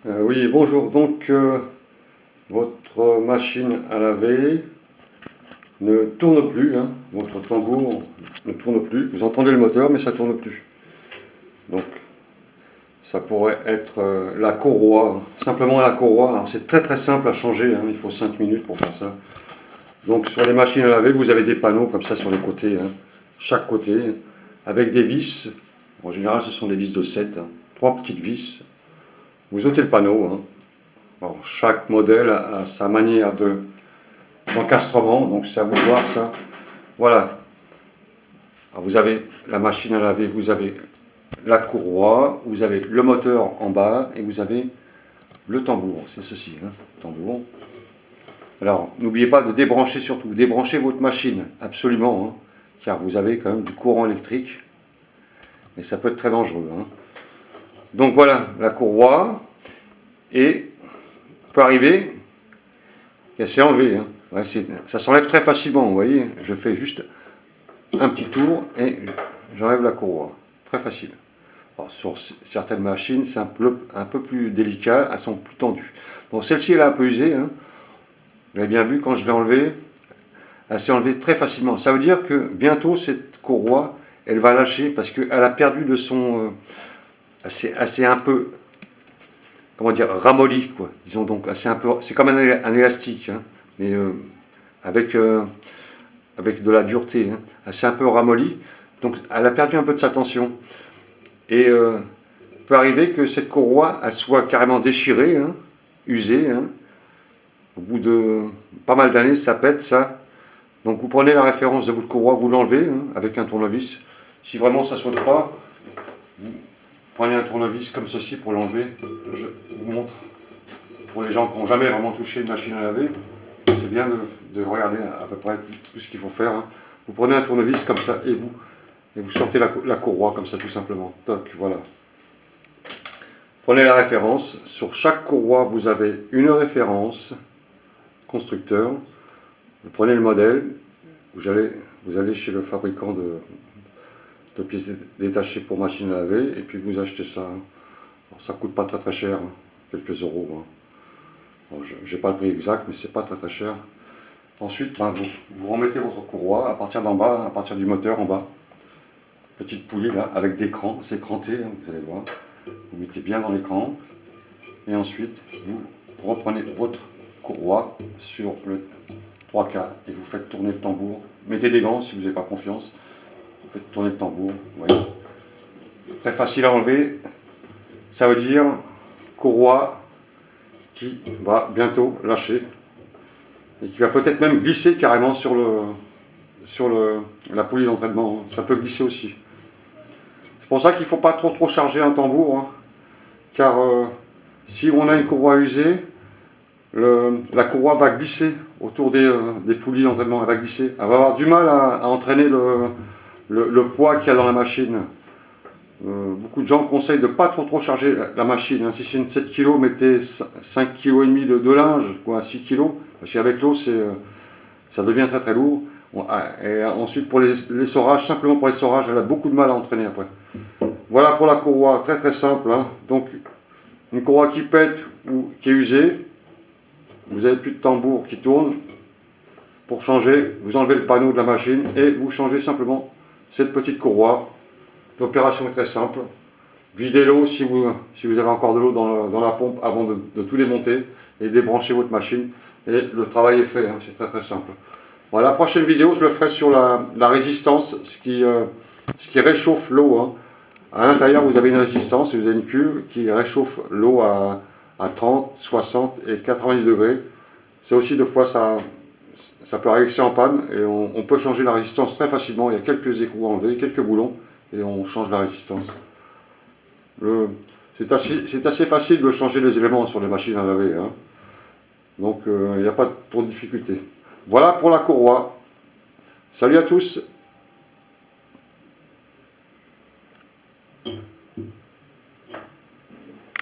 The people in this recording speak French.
Oui, bonjour. Donc, votre machine à laver ne tourne plus, hein. Votre tambour ne tourne plus. Vous entendez le moteur, mais ça ne tourne plus. Donc, ça pourrait être la courroie, hein. Simplement la courroie. Alors, c'est très très simple à changer, hein. Il faut 5 minutes pour faire ça. Donc, sur les machines à laver, vous avez des panneaux comme ça sur les côtés, hein. Chaque côté, avec des vis. En général, ce sont des vis de 7, hein. 3 petites vis. Vous ôtez le panneau, hein. Alors, chaque modèle a sa manière d'encastrement, donc c'est à vous de voir ça. Voilà. Alors, vous avez la machine à laver, vous avez la courroie, vous avez le moteur en bas et vous avez le tambour. C'est ceci, hein, tambour. Alors, n'oubliez pas de débrancher surtout. Débranchez votre machine, absolument, hein, car vous avez quand même du courant électrique et ça peut être très dangereux, hein. Donc voilà, la courroie, et peut arriver, et c'est enlevé, hein. Ouais, ça s'enlève très facilement, vous voyez. Je fais juste un petit tour et j'enlève la courroie. Très facile. Alors, sur certaines machines, c'est un peu plus délicat, elles sont plus tendues. Bon, celle-ci, elle est un peu usée, hein. Vous l'avez bien vu, quand je l'ai enlevée, elle s'est enlevée très facilement. Ça veut dire que bientôt, cette courroie, elle va lâcher parce qu'elle a perdu de son... assez un peu, comment dire, ramolli, quoi. Disons donc, c'est comme un élastique, hein, mais avec de la dureté, hein. Elle s'est un peu ramollie, donc elle a perdu un peu de sa tension. Et il peut arriver que cette courroie, elle soit carrément déchirée, hein, usée, hein. Au bout de pas mal d'années, ça pète, ça. Donc vous prenez la référence de votre courroie, vous l'enlevez, hein, avec un tournevis. Si vraiment ça ne saute pas, vous prenez un tournevis comme ceci pour l'enlever. Je vous montre. Pour les gens qui n'ont jamais vraiment touché une machine à laver, c'est bien de regarder à peu près tout ce qu'il faut faire, hein. Vous prenez un tournevis comme ça et vous sortez la courroie comme ça tout simplement. Toc, voilà. Prenez la référence. Sur chaque courroie, vous avez une référence constructeur. Vous prenez le modèle. Vous allez chez le fabricant de pièces détachées pour machine à laver et puis vous achetez ça. Alors, ça ne coûte pas très très cher, hein, quelques euros, hein. Bon, je n'ai pas le prix exact, mais c'est pas très très cher. Ensuite, vous remettez votre courroie à partir d'en bas, à partir du moteur en bas. Petite poulie là, avec des crans, c'est cranté, hein, vous allez voir. Vous mettez bien dans l'écran. Et ensuite, vous reprenez votre courroie sur le 3K et vous faites tourner le tambour. Mettez des gants si vous n'avez pas confiance. Vous faites tourner le tambour, vous voyez. Très facile à enlever. Ça veut dire courroie qui va bientôt lâcher et qui va peut-être même glisser carrément sur la poulie d'entraînement. Ça peut glisser aussi. C'est pour ça qu'il ne faut pas trop charger un tambour, hein, car si on a une courroie usée, la courroie va glisser autour des poulies d'entraînement. Elle va glisser. Elle va avoir du mal à entraîner le poids qu'il y a dans la machine. Beaucoup de gens conseillent de ne pas trop charger la machine, hein. Si c'est une 7 kg, mettez 5,5 kg de linge, quoi, 6 kg. Parce qu'avec l'eau, ça devient très très lourd. Et ensuite, pour l'essorage, simplement pour l'essorage, elle a beaucoup de mal à entraîner après. Voilà pour la courroie, très très simple, hein. Donc, une courroie qui pète ou qui est usée, vous n'avez plus de tambour qui tourne. Pour changer, vous enlevez le panneau de la machine et vous changez simplement cette petite courroie. L'opération est très simple. Videz l'eau si vous avez encore de l'eau dans la pompe avant de tout démonter et débranchez votre machine. Et le travail est fait, hein, c'est très très simple. Bon, la prochaine vidéo, je le ferai sur la résistance, ce qui réchauffe l'eau, hein. À l'intérieur, vous avez une résistance, vous avez une cuve qui réchauffe l'eau à 30, 60 et 90 degrés. C'est aussi deux fois ça peut arriver que c'est en panne et on peut changer la résistance très facilement. Il y a quelques écrous à enlever, quelques boulons et on change la résistance. C'est assez facile de changer les éléments sur les machines à laver, hein. Donc il n'y a pas trop de difficultés. Voilà pour la courroie. Salut à tous!